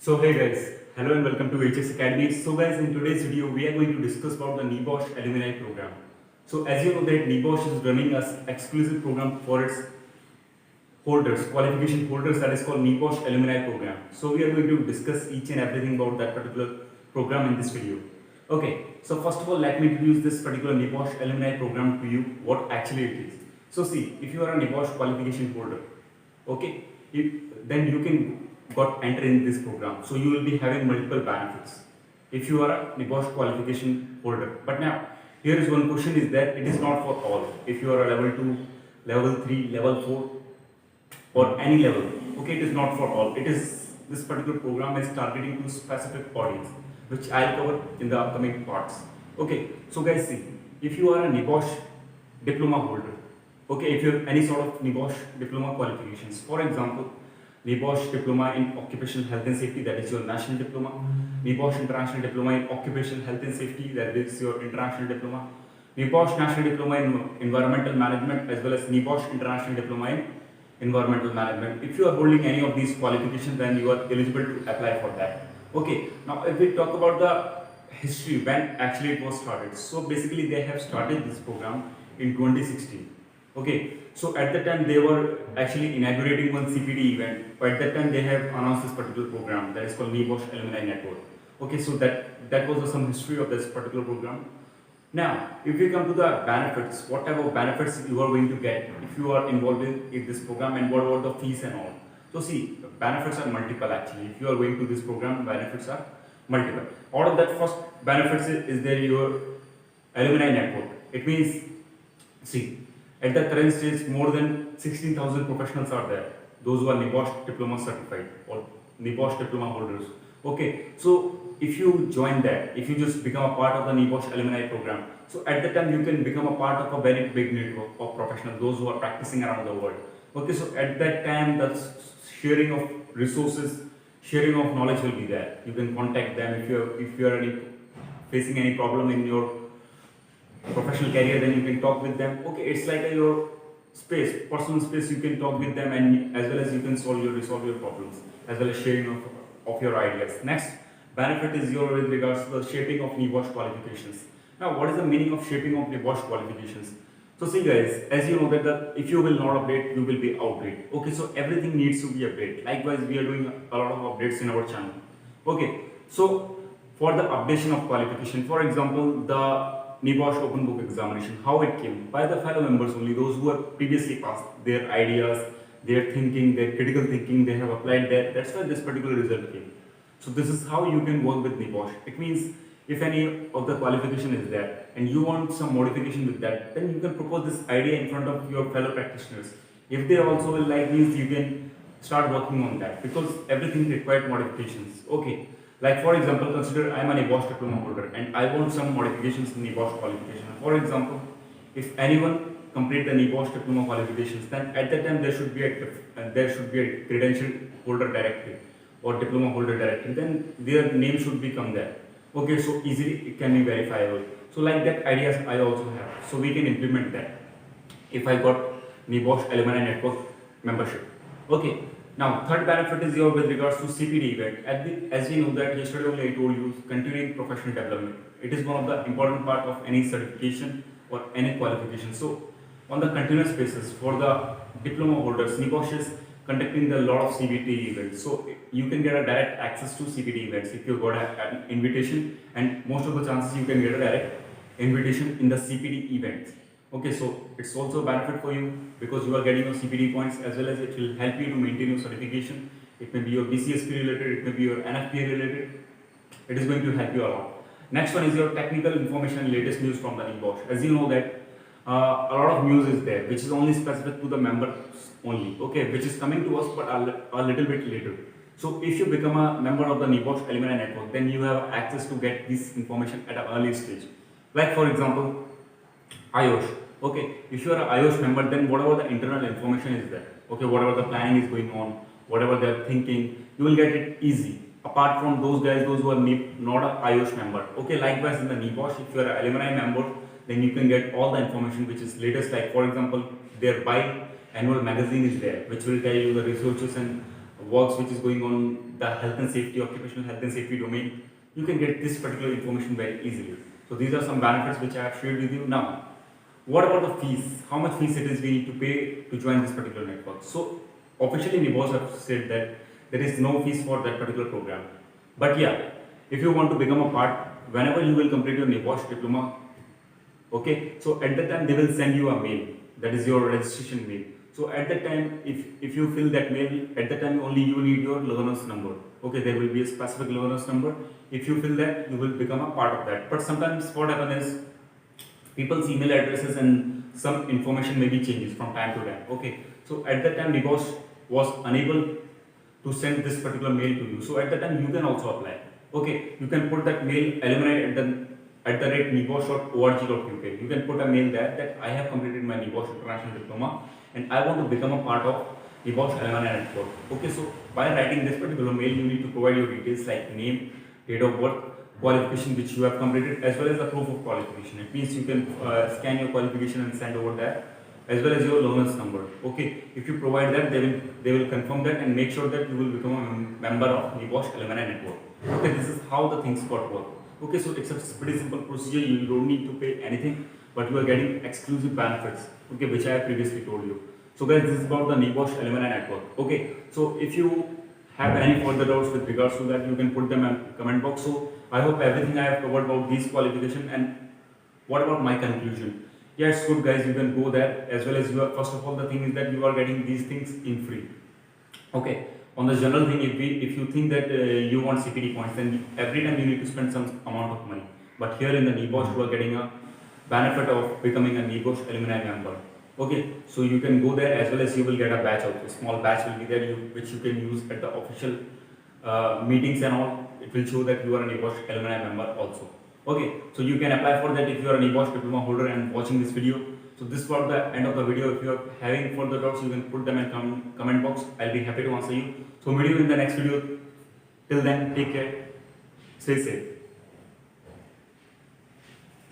So hey guys, hello and welcome to OHS Academy. So guys, in today's video, we are going to discuss about the NEBOSH Alumni Program. So as you know that NEBOSH is running an exclusive program for its holders, qualification holders, that is called NEBOSH Alumni Program. So we are going to discuss each and everything about that particular program in this video. Okay, so first of all, let me introduce this particular NEBOSH Alumni Program to you, what actually it is. So see, if you are a NEBOSH qualification holder, okay, then you can got enter in this program. So you will be having multiple benefits if you are a NEBOSH qualification holder. But now, here is one question is that it is not for all. If you are a level 2, level 3, level 4 or any level, okay, it is not for all. It is, this particular program is targeting to specific audience, which I'll cover in the upcoming parts. Okay, so guys see, if you are a NEBOSH diploma holder, okay, if you have any sort of NEBOSH diploma qualifications, for example, NEBOSH Diploma in Occupational Health and Safety, that is your national diploma. NEBOSH International Diploma in Occupational Health and Safety, that is your international diploma. NEBOSH National Diploma in Environmental Management, as well as NEBOSH International Diploma in Environmental Management. If you are holding any of these qualifications, then you are eligible to apply for that. Okay, now if we talk about the history, when actually it was started. So basically they have started this program in 2016. Okay, so at that time they were actually inaugurating one CPD event. At that time they have announced this particular program that is called NEBOSH Alumni Network. Okay, so that was some history of this particular program. Now, if we come to the benefits, what type of benefits you are going to get if you are involved in this program, and what about the fees and all. So see, benefits are multiple actually. If you are going to this program, benefits are multiple. Out of that, first benefits is there your alumni network. It means, see, at the current stage, more than 16,000 professionals are there. Those who are NEBOSH Diploma certified or NEBOSH Diploma holders. Okay, so if you join that, if you just become a part of the NEBOSH Alumni Program, so at the time you can become a part of a very big network of professionals, those who are practicing around the world. Okay, so at that time, the sharing of resources, sharing of knowledge will be there. You can contact them if you are facing any problem in your professional career, then you can talk with them. Okay, it's like your space, personal space. You can talk with them, and as well as you can resolve your problems, as well as sharing of your ideas. Next benefit is your with regards to the shaping of NEBOSH qualifications. Now, what is the meaning of shaping of NEBOSH qualifications? So see guys, as you know that if you will not update, you will be outdated. Okay, so everything needs to be updated. Likewise, we are doing a lot of updates in our channel. Okay, so for the updation of qualification, for example, the NEBOSH open book examination, how it came? By the fellow members only, those who have previously passed their ideas, their thinking, their critical thinking, they have applied that. That's why this particular result came. So this is how you can work with NEBOSH. It means if any of the qualification is there and you want some modification with that, then you can propose this idea in front of your fellow practitioners. If they also will like this, you can start working on that because everything required modifications. Okay. Like for example, consider I am a NEBOSH diploma holder and I want some modifications in NEBOSH qualification. For example, if anyone complete the NEBOSH diploma qualifications, then at that time there should be a credential holder directory or diploma holder directory. Then their name should become there. Okay, so easily it can be verifiable. So like that ideas I also have. So we can implement that if I got NEBOSH Alumni Network membership. Okay. Now, third benefit is your with regards to CPD event. As we know that yesterday only I told you, continuing professional development. It is one of the important part of any certification or any qualification. So, on the continuous basis for the diploma holders, NEBOSH is conducting a lot of CPD events. So, you can get a direct access to CPD events if you got an invitation, and most of the chances you can get a direct invitation in the CPD events. Okay, so it's also a benefit for you because you are getting your CPD points, as well as it will help you to maintain your certification. It may be your BCSP related, it may be your NFPA related. It is going to help you a lot. Next one is your technical information and latest news from the NEBOSH. As you know that a lot of news is there, which is only specific to the members only. Okay, which is coming to us, but a little bit later. So if you become a member of the NEBOSH Alumni Network, then you have access to get this information at an early stage. Like for example, IOSH. Okay, if you are an IOSH member, then whatever the internal information is there, okay, whatever the planning is going on, whatever they are thinking, you will get it easy. Apart from those guys, those who are not an IOSH member. Okay, likewise in the NEBOSH, if you are an alumni member, then you can get all the information which is latest. Like for example, their biannual magazine is there, which will tell you the researches and works which is going on the health and safety, occupational health and safety domain, you can get this particular information very easily. So these are some benefits which I have shared with you. Now, what about the fees? How much fees it is we need to pay to join this particular network? So officially NEBOSH have said that there is no fees for that particular program. But yeah, if you want to become a part, whenever you will complete your NEBOSH Diploma, okay, so at that time they will send you a mail, that is your registration mail. So at that time, if you fill that mail, at that time only you need your learner's number. Okay, there will be a specific learner's number. If you fill that, you will become a part of that. But sometimes what happens is, people's email addresses and some information maybe changes from time to time. Okay, so at that time NEBOSH was unable to send this particular mail to you. So at that time you can also apply. Okay, you can put that mail alumni@nebosh.org.uk. You can put a mail there that I have completed my NEBOSH International Diploma and I want to become a part of NEBOSH Alumni Network. Okay, so by writing this particular mail, you need to provide your details like name, date of birth, qualification which you have completed, as well as the proof of qualification. It means you can scan your qualification and send over that, as well as your learner's number. Okay, if you provide that, they will confirm that and make sure that you will become a member of NEBOSH Alumni Network. Okay, this is how the things got work. Okay, so it's a pretty simple procedure. You don't need to pay anything, but you are getting exclusive benefits. Okay, which I have previously told you. So guys, this is about the NEBOSH Alumni Network. Okay, so if you have any further doubts with regards to that, you can put them in the comment box. So I hope everything I have covered about these qualification. And what about my conclusion? Yeah, it's good guys, you can go there, as well as you are, first of all, the thing is that you are getting these things in free. Okay, on the general thing, if you think that you want CPD points, then every time you need to spend some amount of money. But here in the NEBOSH, you are getting a benefit of becoming a NEBOSH alumni member. Okay, so you can go there, as well as you will get a badge out. A small badge will be there, which you can use at the official meetings and all. It will show that you are a NEBOSH alumni member also. Okay, so you can apply for that if you are a NEBOSH diploma holder and watching this video. So this was the end of the video. If you are having further doubts, you can put them in comment box. I'll be happy to answer you. So meet you in the next video. Till then, take care. Stay safe.